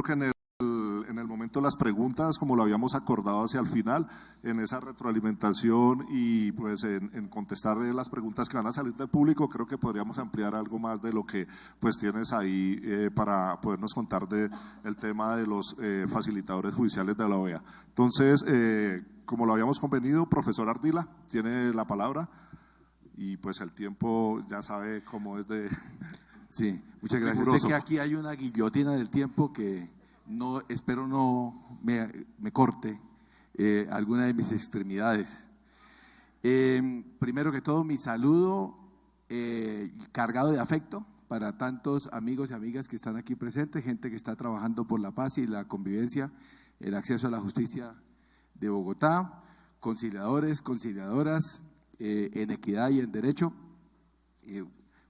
que en el momento de las preguntas, como lo habíamos acordado hacia el final, en esa retroalimentación y pues en contestar las preguntas que van a salir del público, creo que podríamos ampliar algo más de lo que pues tienes ahí para podernos contar de el tema de los facilitadores judiciales de la OEA. Entonces, como lo habíamos convenido, profesor Ardila tiene la palabra y pues el tiempo ya sabe cómo es de… Sí, muchas gracias. Sé que aquí hay una guillotina del tiempo que no espero no me corte alguna de mis extremidades. Primero que todo, mi saludo cargado de afecto para tantos amigos y amigas que están aquí presentes, gente que está trabajando por la paz y la convivencia, el acceso a la justicia de Bogotá, conciliadores, conciliadoras, en equidad y en derecho,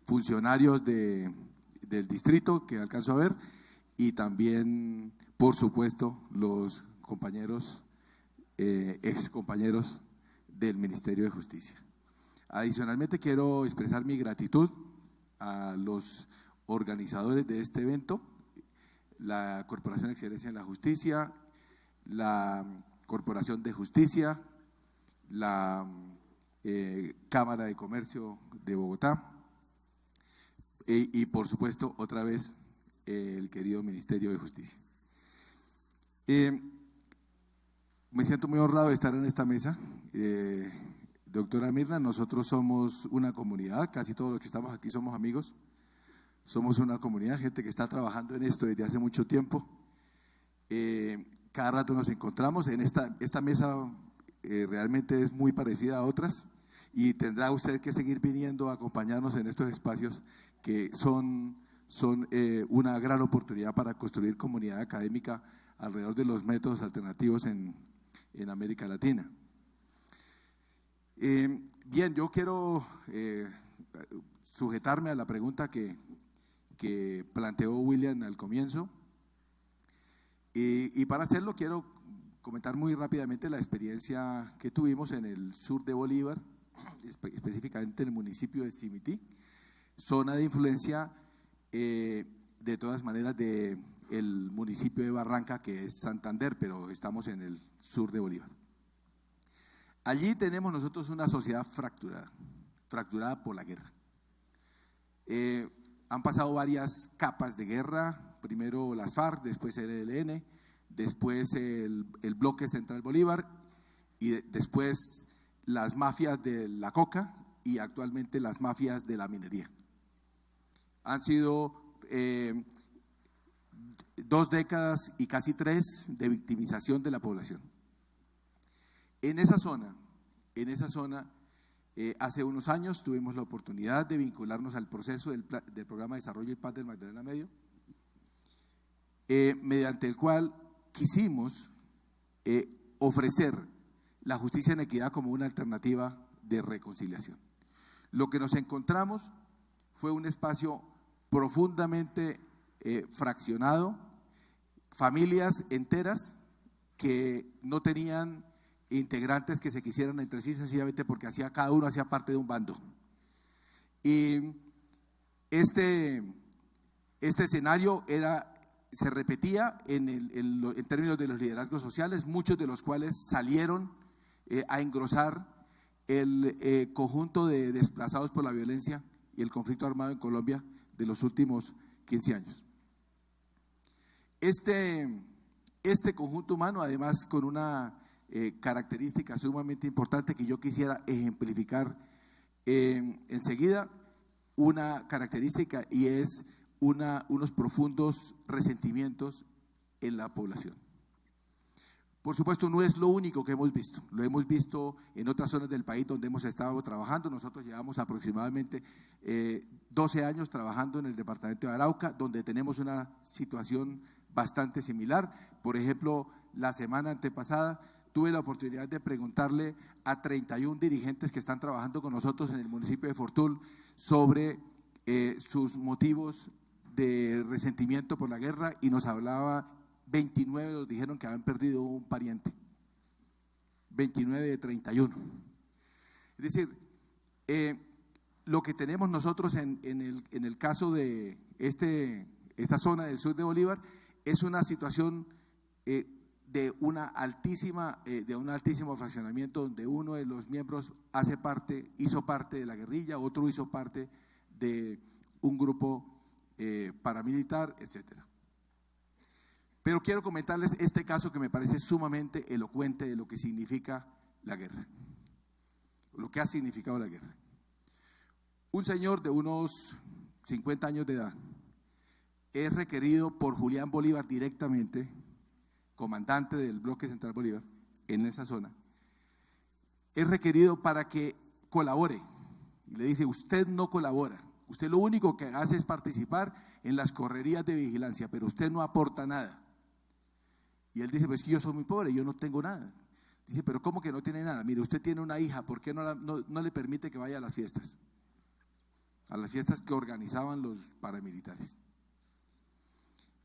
funcionarios del distrito que alcanzo a ver y también, por supuesto, los compañeros, ex compañeros del Ministerio de Justicia. Adicionalmente, quiero expresar mi gratitud a los organizadores de este evento, la Corporación de Excelencia en la Justicia, la Corporación de Justicia, la Cámara de Comercio de Bogotá y por supuesto, otra vez, el querido Ministerio de Justicia. Me siento muy honrado de estar en esta mesa. Doctora Mirna, nosotros somos una comunidad, casi todos los que estamos aquí somos amigos, somos una comunidad, gente que está trabajando en esto desde hace mucho tiempo. Cada rato nos encontramos, en esta mesa realmente es muy parecida a otras y tendrá usted que seguir viniendo a acompañarnos en estos espacios que son una gran oportunidad para construir comunidad académica alrededor de los métodos alternativos en América Latina. Bien, yo quiero sujetarme a la pregunta que planteó William al comienzo y para hacerlo quiero comentar muy rápidamente la experiencia que tuvimos en el sur de Bolívar, específicamente en el municipio de Simití, zona de influencia de todas maneras del municipio de Barranca, que es Santander, pero estamos en el sur de Bolívar. Allí tenemos nosotros una sociedad fracturada por la guerra. Han pasado varias capas de guerra, primero las FARC, después el ELN, después el bloque Central Bolívar y después las mafias de la coca y actualmente las mafias de la minería. Han sido 2 décadas y casi 3 de victimización de la población. En esa zona, hace unos años tuvimos la oportunidad de vincularnos al proceso del Programa de Desarrollo y Paz del Magdalena Medio, mediante el cual quisimos ofrecer la justicia en equidad como una alternativa de reconciliación. Lo que nos encontramos fue un espacio profundamente fraccionado, familias enteras que no tenían integrantes que se quisieran entre sí sencillamente porque cada uno hacía parte de un bando. Y este escenario se repetía en términos de los liderazgos sociales, muchos de los cuales salieron a engrosar el conjunto de desplazados por la violencia y el conflicto armado en Colombia de los últimos 15 años. Este conjunto humano, además, con una característica sumamente importante que yo quisiera ejemplificar enseguida, una característica y es unos profundos resentimientos en la población. Por supuesto, no es lo único que hemos visto, lo hemos visto en otras zonas del país donde hemos estado trabajando. Nosotros llevamos aproximadamente 12 años trabajando en el departamento de Arauca, donde tenemos una situación bastante similar. Por ejemplo, la semana antepasada tuve la oportunidad de preguntarle a 31 dirigentes que están trabajando con nosotros en el municipio de Fortul sobre sus motivos de resentimiento por la guerra y nos hablaba 29 nos dijeron que habían perdido un pariente, 29 de 31. Es decir, lo que tenemos nosotros en el caso de esta zona del sur de Bolívar es una situación de un altísimo fraccionamiento donde uno de los miembros hizo parte de la guerrilla, otro hizo parte de un grupo paramilitar, etcétera. Pero quiero comentarles este caso que me parece sumamente elocuente de lo que significa la guerra, lo que ha significado la guerra. Un señor de unos 50 años de edad es requerido por Julián Bolívar directamente, comandante del bloque central Bolívar en esa zona, es requerido para que colabore. Y le dice: usted no colabora, usted lo único que hace es participar en las correrías de vigilancia, pero usted no aporta nada. Y él dice: pues es que yo soy muy pobre, yo no tengo nada. Dice: pero ¿cómo que no tiene nada? Mire, usted tiene una hija, ¿por qué no le permite que vaya a las fiestas? A las fiestas que organizaban los paramilitares.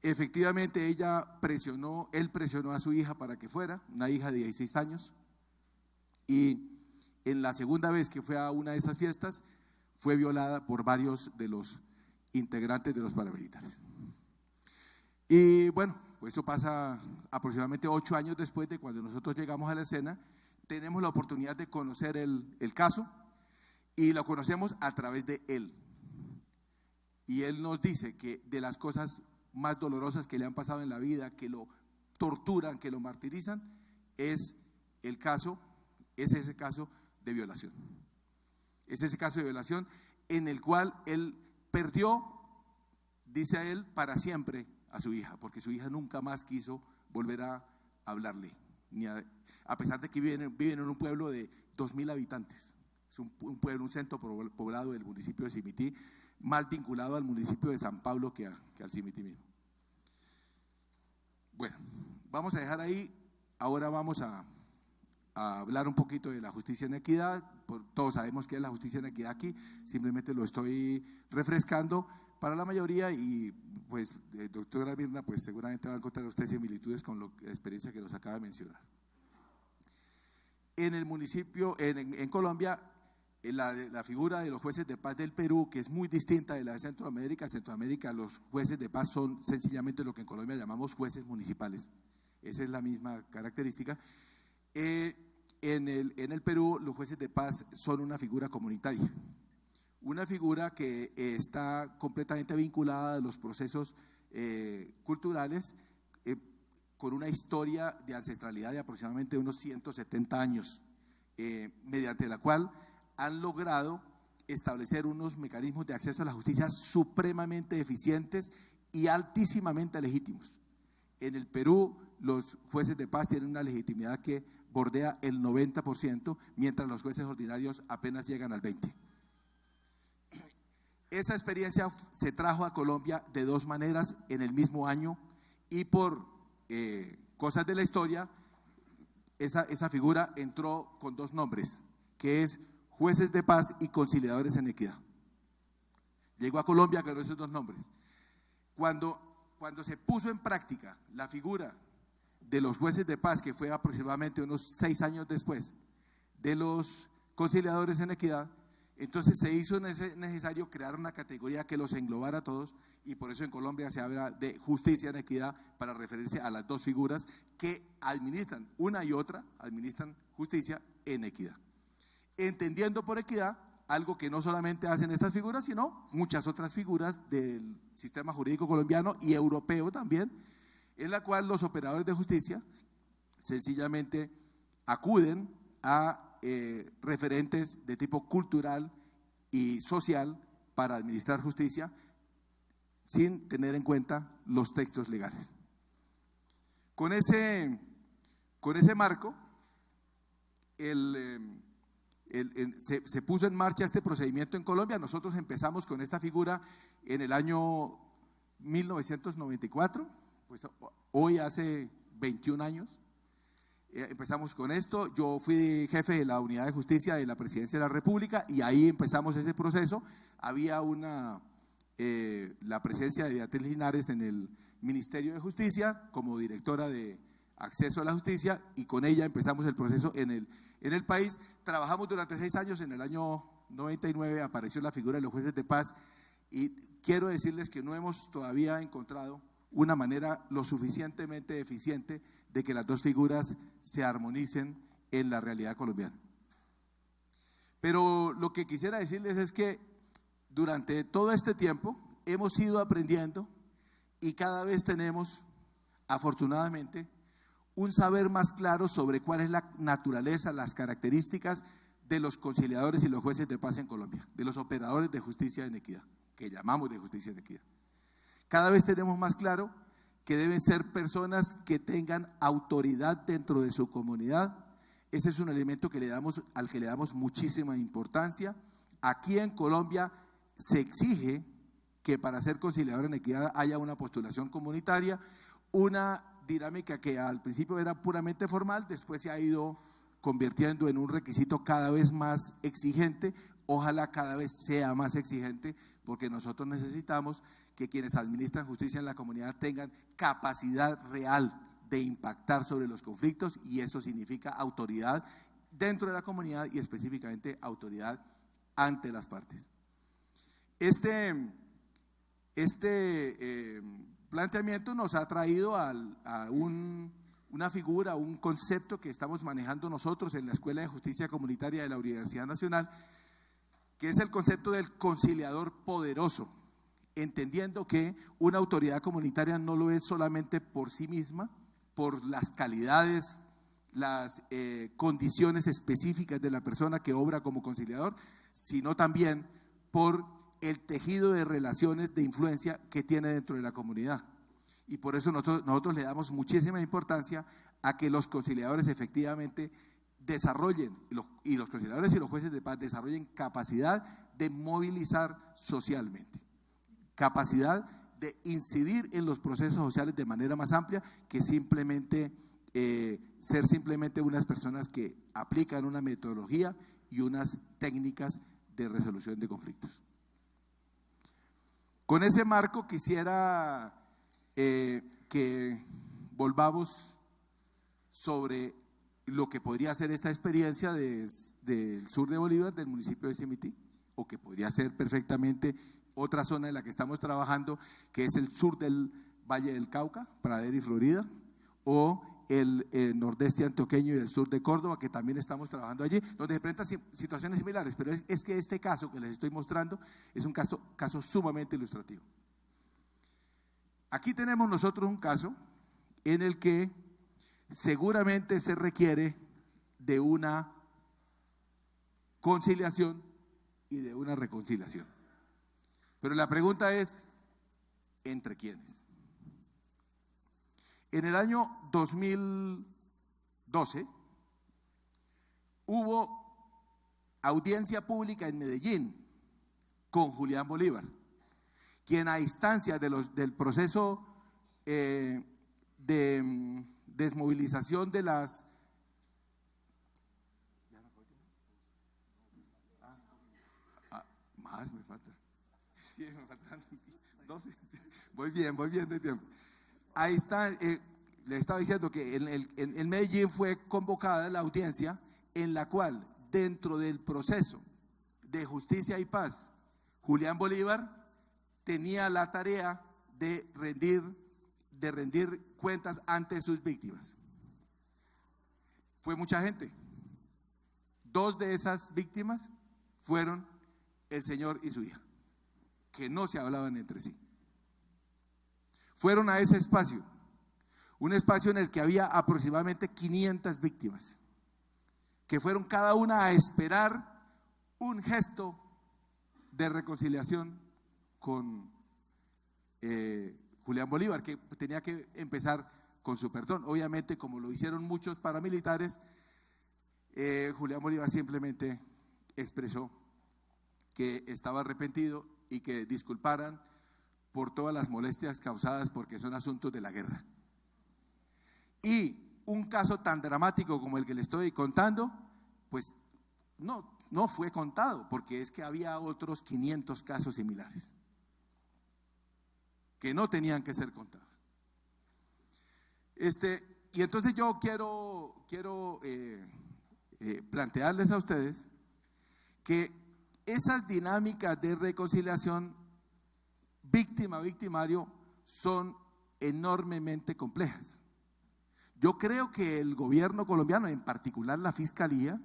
Efectivamente él presionó a su hija para que fuera, una hija de 16 años, y en la segunda vez que fue a una de esas fiestas fue violada por varios de los integrantes de los paramilitares. Y bueno, pues eso pasa aproximadamente 8 años después de cuando nosotros llegamos a la escena. Tenemos la oportunidad de conocer el caso y lo conocemos a través de él. Y él nos dice que de las cosas más dolorosas que le han pasado en la vida, que lo torturan, que lo martirizan, es ese caso de violación. Es ese caso de violación en el cual él perdió, dice a él, para siempre a su hija, porque su hija nunca más quiso volver a hablarle, a pesar de que viven en un pueblo de 2.000 habitantes. Es un pueblo, un centro poblado del municipio de Simití, más vinculado al municipio de San Pablo que al Simití mismo. Bueno, vamos a dejar ahí. Ahora vamos a hablar un poquito de la justicia en equidad. Todos sabemos qué es la justicia en equidad aquí, simplemente lo estoy refrescando para la mayoría. Y pues, doctora Mirna, pues seguramente va a encontrar usted similitudes con la experiencia que nos acaba de mencionar. En el municipio, en Colombia, la figura de los jueces de paz del Perú, que es muy distinta de la de Centroamérica. En Centroamérica los jueces de paz son sencillamente lo que en Colombia llamamos jueces municipales. Esa es la misma característica. En el Perú los jueces de paz son una figura comunitaria, una figura que está completamente vinculada a los procesos culturales, con una historia de ancestralidad de aproximadamente unos 170 años, mediante la cual han logrado establecer unos mecanismos de acceso a la justicia supremamente eficientes y altísimamente legítimos. En el Perú, los jueces de paz tienen una legitimidad que bordea el 90%, mientras los jueces ordinarios apenas llegan al 20%. Esa experiencia se trajo a Colombia de dos maneras en el mismo año, y por cosas de la historia, esa figura entró con dos nombres, que es jueces de paz y conciliadores en equidad. Llegó a Colombia con esos dos nombres. Cuando se puso en práctica la figura de los jueces de paz, que fue aproximadamente unos 6 años después de los conciliadores en equidad, entonces se hizo necesario crear una categoría que los englobara a todos, y por eso en Colombia se habla de justicia en equidad para referirse a las dos figuras que administran, una y otra, administran justicia en equidad. Entendiendo por equidad algo que no solamente hacen estas figuras, sino muchas otras figuras del sistema jurídico colombiano y europeo también, en la cual los operadores de justicia sencillamente acuden a referentes de tipo cultural y social para administrar justicia sin tener en cuenta los textos legales. Con ese marco, se puso en marcha este procedimiento en Colombia. Nosotros empezamos con esta figura en el año 1994, pues hoy hace 21 años. Empezamos con esto. Yo fui jefe de la unidad de justicia de la Presidencia de la República y ahí empezamos ese proceso. Había la presencia de Beatriz Linares en el Ministerio de Justicia como directora de acceso a la justicia, y con ella empezamos el proceso en el país. Trabajamos durante 6 años. En el año 99 apareció la figura de los jueces de paz, y quiero decirles que no hemos todavía encontrado una manera lo suficientemente eficiente de que las dos figuras se armonicen en la realidad colombiana. Pero lo que quisiera decirles es que durante todo este tiempo hemos ido aprendiendo y cada vez tenemos, afortunadamente, un saber más claro sobre cuál es la naturaleza, las características de los conciliadores y los jueces de paz en Colombia, de los operadores de justicia en equidad, que llamamos de justicia en equidad. Cada vez tenemos más claro que deben ser personas que tengan autoridad dentro de su comunidad. Ese es un elemento al que le damos muchísima importancia. Aquí en Colombia se exige que para ser conciliador en equidad haya una postulación comunitaria, una dinámica que al principio era puramente formal, después se ha ido convirtiendo en un requisito cada vez más exigente. Ojalá cada vez sea más exigente, porque nosotros necesitamos que quienes administran justicia en la comunidad tengan capacidad real de impactar sobre los conflictos, y eso significa autoridad dentro de la comunidad y específicamente autoridad ante las partes. Este planteamiento nos ha traído a una figura, un concepto que estamos manejando nosotros en la Escuela de Justicia Comunitaria de la Universidad Nacional, que es el concepto del conciliador poderoso, entendiendo que una autoridad comunitaria no lo es solamente por sí misma, por las calidades, las condiciones específicas de la persona que obra como conciliador, sino también por el tejido de relaciones de influencia que tiene dentro de la comunidad. Y por eso nosotros le damos muchísima importancia a que los conciliadores efectivamente desarrollen, y los conciliadores y los jueces de paz desarrollen capacidad de movilizar socialmente, capacidad de incidir en los procesos sociales de manera más amplia que simplemente ser simplemente unas personas que aplican una metodología y unas técnicas de resolución de conflictos. Con ese marco quisiera que volvamos sobre lo que podría ser esta experiencia del sur de Bolívar, del municipio de Simití, o que podría ser perfectamente otra zona en la que estamos trabajando, que es el sur del Valle del Cauca, Pradera y Florida, o el nordeste antioqueño y el sur de Córdoba, que también estamos trabajando allí, donde se presentan situaciones similares, pero es que este caso que les estoy mostrando es un caso sumamente ilustrativo. Aquí tenemos nosotros un caso en el que seguramente se requiere de una conciliación y de una reconciliación. Pero la pregunta es, ¿entre quiénes? En el año 2012 hubo audiencia pública en Medellín con Julián Bolívar, quien a instancias del proceso de desmovilización de las más me falta. Sí, me faltan 12. Voy bien de tiempo. Ahí está, le estaba diciendo que en Medellín fue convocada la audiencia en la cual, dentro del proceso de justicia y paz, Julián Bolívar tenía la tarea de rendir cuentas ante sus víctimas. Fue mucha gente. Dos de esas víctimas fueron el señor y su hija, que no se hablaban entre sí. Fueron a ese espacio, un espacio en el que había aproximadamente 500 víctimas, que fueron cada una a esperar un gesto de reconciliación con Julián Bolívar, que tenía que empezar con su perdón. Obviamente, como lo hicieron muchos paramilitares, Julián Bolívar simplemente expresó que estaba arrepentido y que disculparan por todas las molestias causadas, porque son asuntos de la guerra. Y un caso tan dramático como el que le estoy contando, pues no fue contado, porque es que había otros 500 casos similares que no tenían que ser contados. Y entonces yo quiero plantearles a ustedes que esas dinámicas de reconciliación víctima-victimario son enormemente complejas. Yo creo que el gobierno colombiano, en particular la Fiscalía,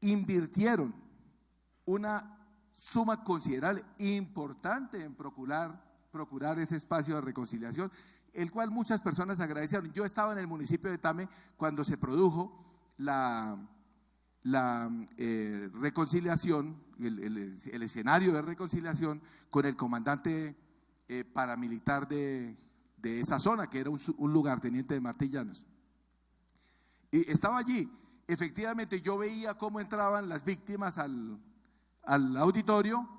invirtieron una suma considerable, importante en procurar ese espacio de reconciliación, el cual muchas personas agradecieron. Yo estaba en el municipio de Tame cuando se produjo la reconciliación, el escenario de reconciliación con el comandante paramilitar de esa zona, que era un lugarteniente de Martillanos. Y estaba allí. Efectivamente, yo veía cómo entraban las víctimas al auditorio,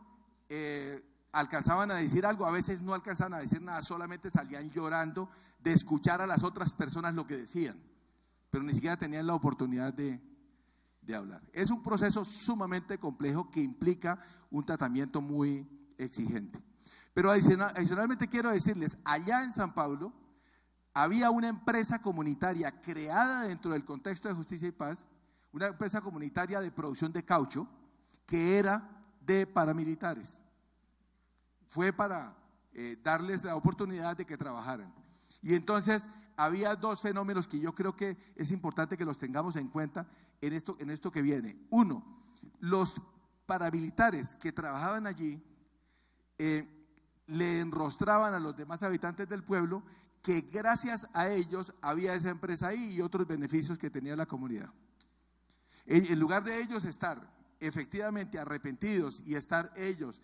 alcanzaban a decir algo, a veces no alcanzaban a decir nada, solamente salían llorando de escuchar a las otras personas lo que decían, pero ni siquiera tenían la oportunidad de hablar. Es un proceso sumamente complejo que implica un tratamiento muy exigente. Pero adicionalmente quiero decirles, allá en San Pablo había una empresa comunitaria creada dentro del contexto de Justicia y Paz, una empresa comunitaria de producción de caucho que era de paramilitares. Fue para darles la oportunidad de que trabajaran. Y entonces había dos fenómenos que yo creo que es importante que los tengamos en cuenta en esto que viene. Uno, los paramilitares que trabajaban allí le enrostraban a los demás habitantes del pueblo que gracias a ellos había esa empresa ahí y otros beneficios que tenía la comunidad. En lugar de ellos estar efectivamente arrepentidos y estar ellos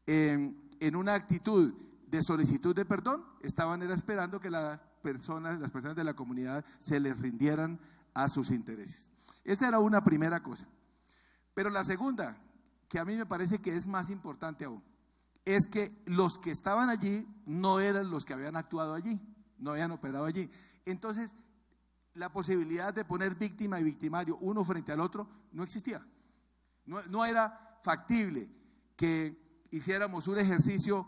en una actitud de solicitud de perdón, estaban esperando que las personas de la comunidad se les rindieran a sus intereses. Esa era una primera cosa. Pero la segunda, que a mí me parece que es más importante aún, es que los que estaban allí no eran los que habían actuado allí, no habían operado allí. Entonces, la posibilidad de poner víctima y victimario uno frente al otro no existía. No era factible que hiciéramos un ejercicio,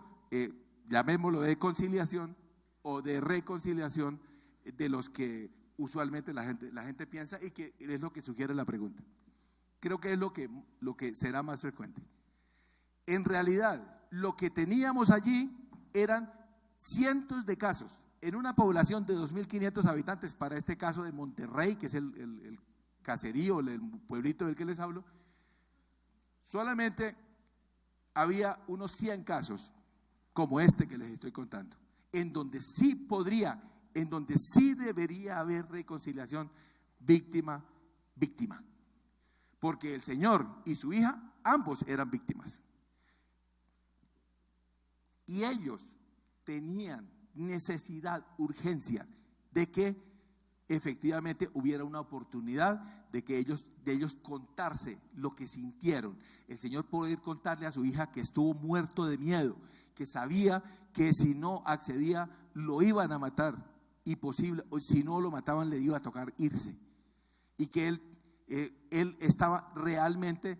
llamémoslo de conciliación o de reconciliación, de los que usualmente la gente piensa y que es lo que sugiere la pregunta. Creo que es lo que será más frecuente. En realidad, lo que teníamos allí eran cientos de casos en una población de 2.500 habitantes, para este caso de Monterrey, que es el caserío, el pueblito del que les hablo. Solamente había unos 100 casos como este que les estoy contando, en donde sí debería haber reconciliación víctima, porque el señor y su hija, ambos eran víctimas. Y ellos tenían necesidad, urgencia, de que efectivamente hubiera una oportunidad de ellos contarse lo que sintieron. El Señor poder contarle a su hija que estuvo muerto de miedo, que sabía que si no accedía lo iban a matar, y si no lo mataban le iba a tocar irse, y que él estaba realmente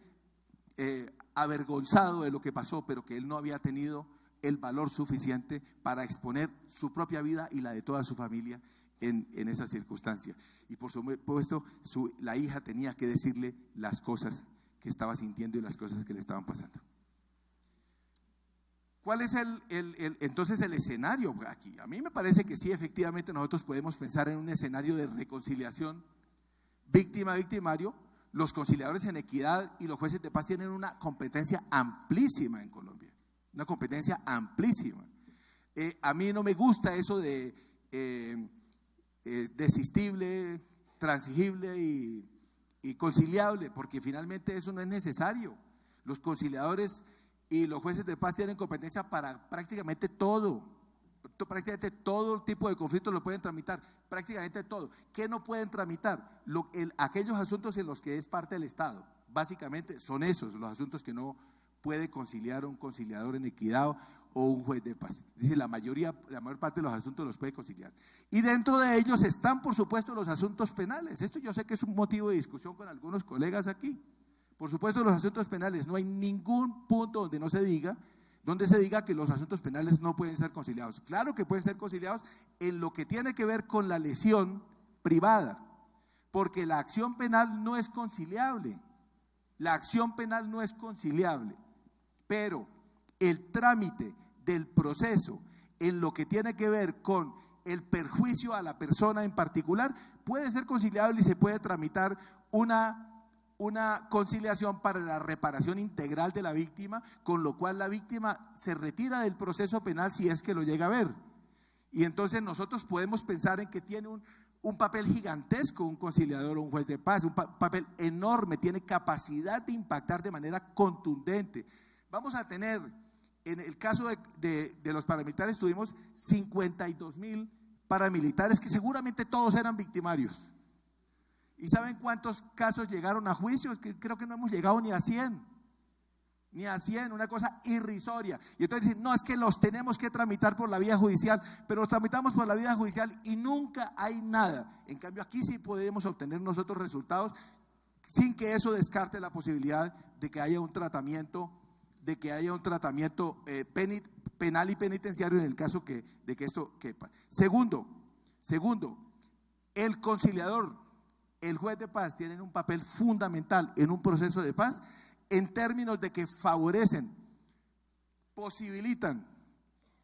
avergonzado de lo que pasó, pero que él no había tenido el valor suficiente para exponer su propia vida y la de toda su familia en esa circunstancia. Y por supuesto la hija tenía que decirle las cosas que estaba sintiendo y las cosas que le estaban pasando. ¿Cuál es entonces el escenario aquí? A mí me parece que sí, efectivamente nosotros podemos pensar en un escenario de reconciliación víctima-victimario. Los conciliadores en equidad y los jueces de paz tienen una competencia amplísima en Colombia, una competencia amplísima. A mí no me gusta eso de desistible, transigible y conciliable, porque finalmente eso no es necesario. Los conciliadores y los jueces de paz tienen competencia para prácticamente todo tipo de conflictos lo pueden tramitar, prácticamente todo. ¿Qué no pueden tramitar? Aquellos asuntos en los que es parte del Estado, básicamente son esos los asuntos que no puede conciliar un conciliador en equidad o un juez de paz. Es decir, la mayor parte de los asuntos los puede conciliar. Y dentro de ellos están, por supuesto, los asuntos penales. Esto yo sé que es un motivo de discusión con algunos colegas aquí. Por supuesto, los asuntos penales, no hay ningún punto donde se diga que los asuntos penales no pueden ser conciliados. Claro que pueden ser conciliados en lo que tiene que ver con la lesión privada, porque la acción penal no es conciliable. La acción penal no es conciliable, pero el trámite del proceso en lo que tiene que ver con el perjuicio a la persona en particular, puede ser conciliable y se puede tramitar una conciliación para la reparación integral de la víctima, con lo cual la víctima se retira del proceso penal si es que lo llega a ver. Y entonces nosotros podemos pensar en que tiene un papel gigantesco un conciliador o un juez de paz, un papel enorme, tiene capacidad de impactar de manera contundente. Vamos a tener, en el caso de los paramilitares, tuvimos 52.000 paramilitares que seguramente todos eran victimarios. ¿Y saben cuántos casos llegaron a juicio? Creo que no hemos llegado ni a 100. Ni a 100, una cosa irrisoria. Y entonces dicen, no, es que los tenemos que tramitar por la vía judicial, pero los tramitamos por la vía judicial y nunca hay nada. En cambio, aquí sí podemos obtener nosotros resultados sin que eso descarte la posibilidad de que haya un tratamiento, penal y penitenciario en el caso de que esto quepa. Segundo, el conciliador, el juez de paz tienen un papel fundamental en un proceso de paz en términos de que favorecen, posibilitan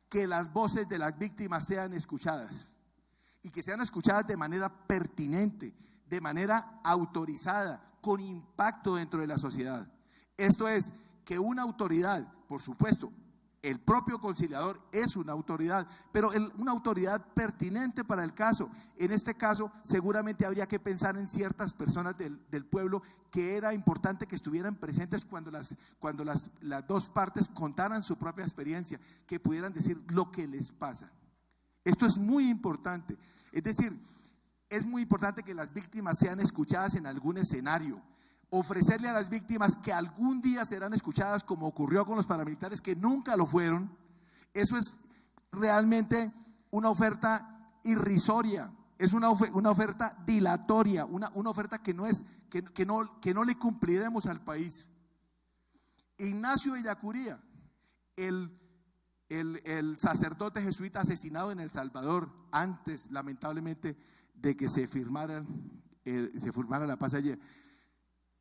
que las voces de las víctimas sean escuchadas y que sean escuchadas de manera pertinente, de manera autorizada, con impacto dentro de la sociedad. Esto es, que una autoridad, por supuesto, el propio conciliador es una autoridad, pero una autoridad pertinente para el caso. En este caso, seguramente habría que pensar en ciertas personas del pueblo que era importante que estuvieran presentes cuando las dos partes contaran su propia experiencia, que pudieran decir lo que les pasa. Esto es muy importante. Es decir, es muy importante que las víctimas sean escuchadas en algún escenario. Ofrecerle a las víctimas que algún día serán escuchadas, como ocurrió con los paramilitares que nunca lo fueron. Eso es realmente una oferta irrisoria, es una oferta dilatoria, una oferta que no le cumpliremos al país. Ignacio Ellacuría, el sacerdote jesuita asesinado en El Salvador, antes lamentablemente de que se firmara la paz ayer,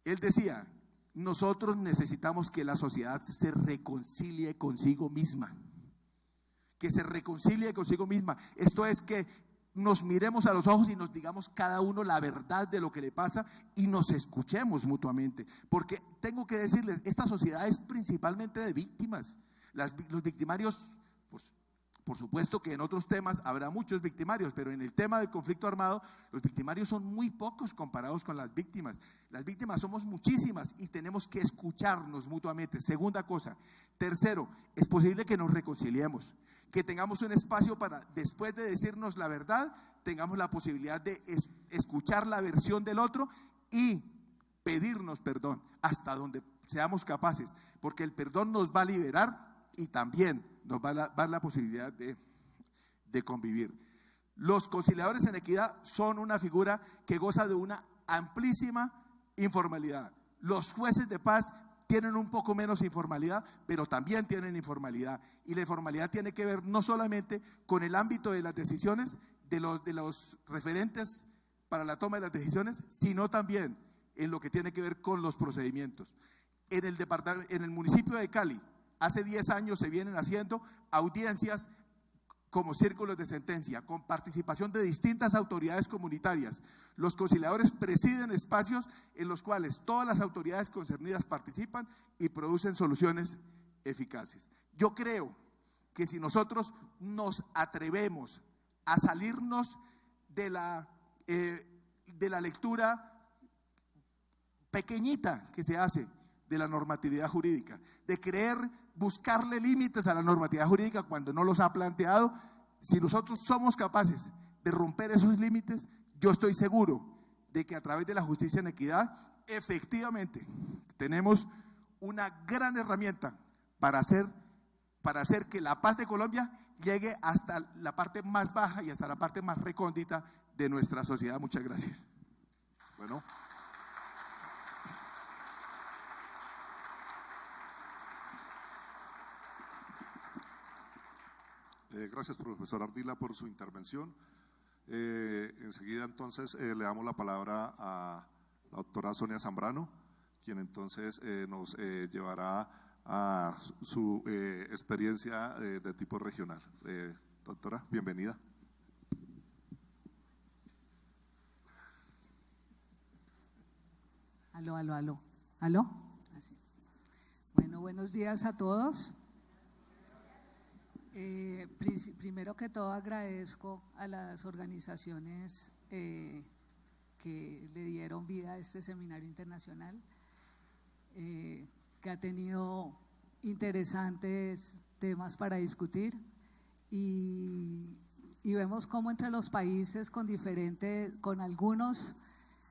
él decía, nosotros necesitamos que la sociedad se reconcilie consigo misma, que se reconcilie consigo misma. Esto es, que nos miremos a los ojos y nos digamos cada uno la verdad de lo que le pasa y nos escuchemos mutuamente, porque tengo que decirles, esta sociedad es principalmente de víctimas. Los victimarios, pues, por supuesto que en otros temas habrá muchos victimarios, pero en el tema del conflicto armado, los victimarios son muy pocos comparados con las víctimas. Las víctimas somos muchísimas y tenemos que escucharnos mutuamente. Segunda cosa. Tercero, es posible que nos reconciliemos, que tengamos un espacio para, después de decirnos la verdad, tengamos la posibilidad de escuchar la versión del otro y pedirnos perdón hasta donde seamos capaces, porque el perdón nos va a liberar y también nos va a dar la posibilidad de convivir. Los conciliadores en equidad son una figura que goza de una amplísima informalidad. Los jueces de paz tienen un poco menos informalidad, pero también tienen informalidad. Y la informalidad tiene que ver no solamente con el ámbito de las decisiones, de los referentes para la toma de las decisiones, sino también en lo que tiene que ver con los procedimientos. En el municipio de Cali, hace 10 años se vienen haciendo audiencias como círculos de sentencia, con participación de distintas autoridades comunitarias. Los conciliadores presiden espacios en los cuales todas las autoridades concernidas participan y producen soluciones eficaces. Yo creo que si nosotros nos atrevemos a salirnos de la lectura pequeñita que se hace de la normatividad jurídica, de querer buscarle límites a la normatividad jurídica cuando no los ha planteado, si nosotros somos capaces de romper esos límites, yo estoy seguro de que a través de la justicia en equidad, efectivamente, tenemos una gran herramienta para hacer que la paz de Colombia llegue hasta la parte más baja y hasta la parte más recóndita de nuestra sociedad. Muchas gracias. Bueno. Gracias, profesor Ardila, por su intervención. Enseguida entonces le damos la palabra a la doctora Sonia Zambrano, quien entonces nos llevará a su experiencia de tipo regional. Doctora, bienvenida. ¿Aló? Así. Bueno, buenos días a todos. Primero que todo agradezco a las organizaciones que le dieron vida a este seminario internacional, que ha tenido interesantes temas para discutir y vemos cómo entre los países con algunos,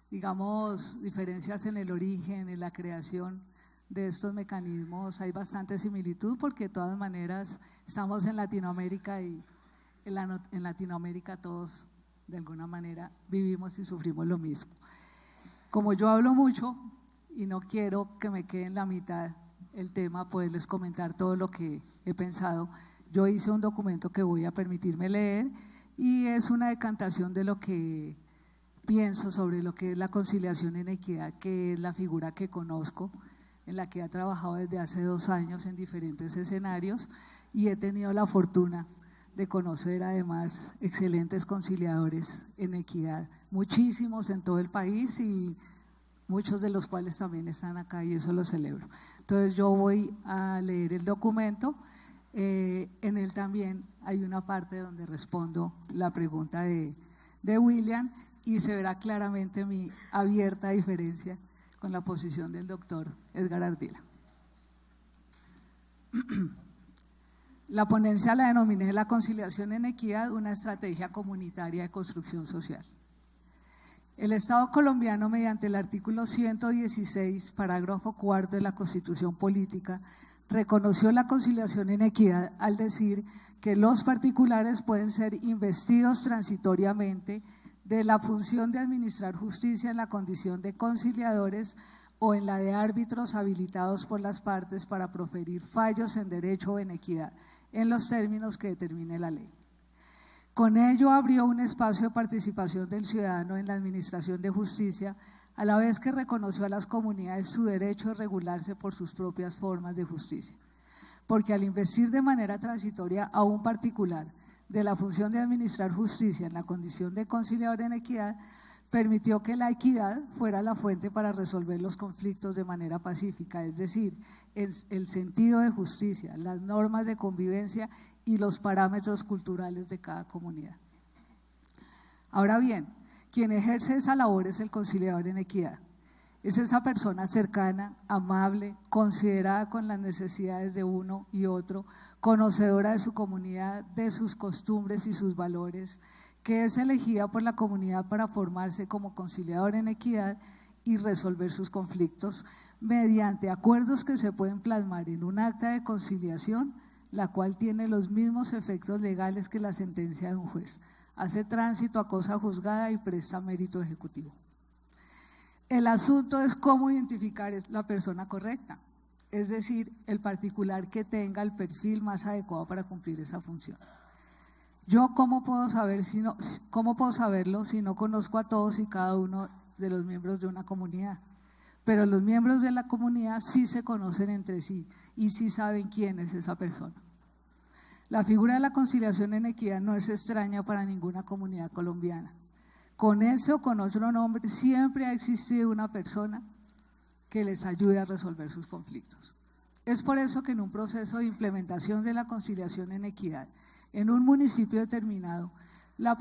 digamos, diferencias en el origen, en la creación de estos mecanismos, hay bastante similitud porque de todas maneras estamos en Latinoamérica y en Latinoamérica todos de alguna manera vivimos y sufrimos lo mismo. Como yo hablo mucho y no quiero que me quede en la mitad el tema, poderles comentar todo lo que he pensado, yo hice un documento que voy a permitirme leer y es una decantación de lo que pienso sobre lo que es la conciliación en equidad, que es la figura que conozco, en la que he trabajado desde hace 2 años en diferentes escenarios y he tenido la fortuna de conocer además excelentes conciliadores en equidad, muchísimos en todo el país y muchos de los cuales también están acá y eso lo celebro. Entonces yo voy a leer el documento, en él también hay una parte donde respondo la pregunta de William y se verá claramente mi abierta diferencia con la posición del doctor Edgar Ardila. La ponencia la denominé La conciliación en equidad, una estrategia comunitaria de construcción social. El Estado colombiano, mediante el artículo 116, parágrafo 4 de la Constitución Política, reconoció la conciliación en equidad al decir que los particulares pueden ser investidos transitoriamente de la función de administrar justicia en la condición de conciliadores o en la de árbitros habilitados por las partes para proferir fallos en derecho o en equidad, en los términos que determine la ley. Con ello abrió un espacio de participación del ciudadano en la administración de justicia, a la vez que reconoció a las comunidades su derecho de regularse por sus propias formas de justicia. Porque al investir de manera transitoria a un particular de la función de administrar justicia en la condición de conciliador en equidad, permitió que la equidad fuera la fuente para resolver los conflictos de manera pacífica, es decir, el sentido de justicia, las normas de convivencia y los parámetros culturales de cada comunidad. Ahora bien, quien ejerce esa labor es el conciliador en equidad. Es esa persona cercana, amable, considerada con las necesidades de uno y otro, conocedora de su comunidad, de sus costumbres y sus valores, que es elegida por la comunidad para formarse como conciliador en equidad y resolver sus conflictos mediante acuerdos que se pueden plasmar en un acta de conciliación, la cual tiene los mismos efectos legales que la sentencia de un juez. Hace tránsito a cosa juzgada y presta mérito ejecutivo. El asunto es cómo identificar la persona correcta, es decir, el particular que tenga el perfil más adecuado para cumplir esa función. Yo, ¿cómo puedo saberlo si no conozco a todos y cada uno de los miembros de una comunidad? Pero los miembros de la comunidad sí se conocen entre sí y sí saben quién es esa persona. La figura de la conciliación en equidad no es extraña para ninguna comunidad colombiana. Con ese o con otro nombre siempre ha existido una persona que les ayude a resolver sus conflictos. Es por eso que en un proceso de implementación de la conciliación en equidad, en un municipio determinado, la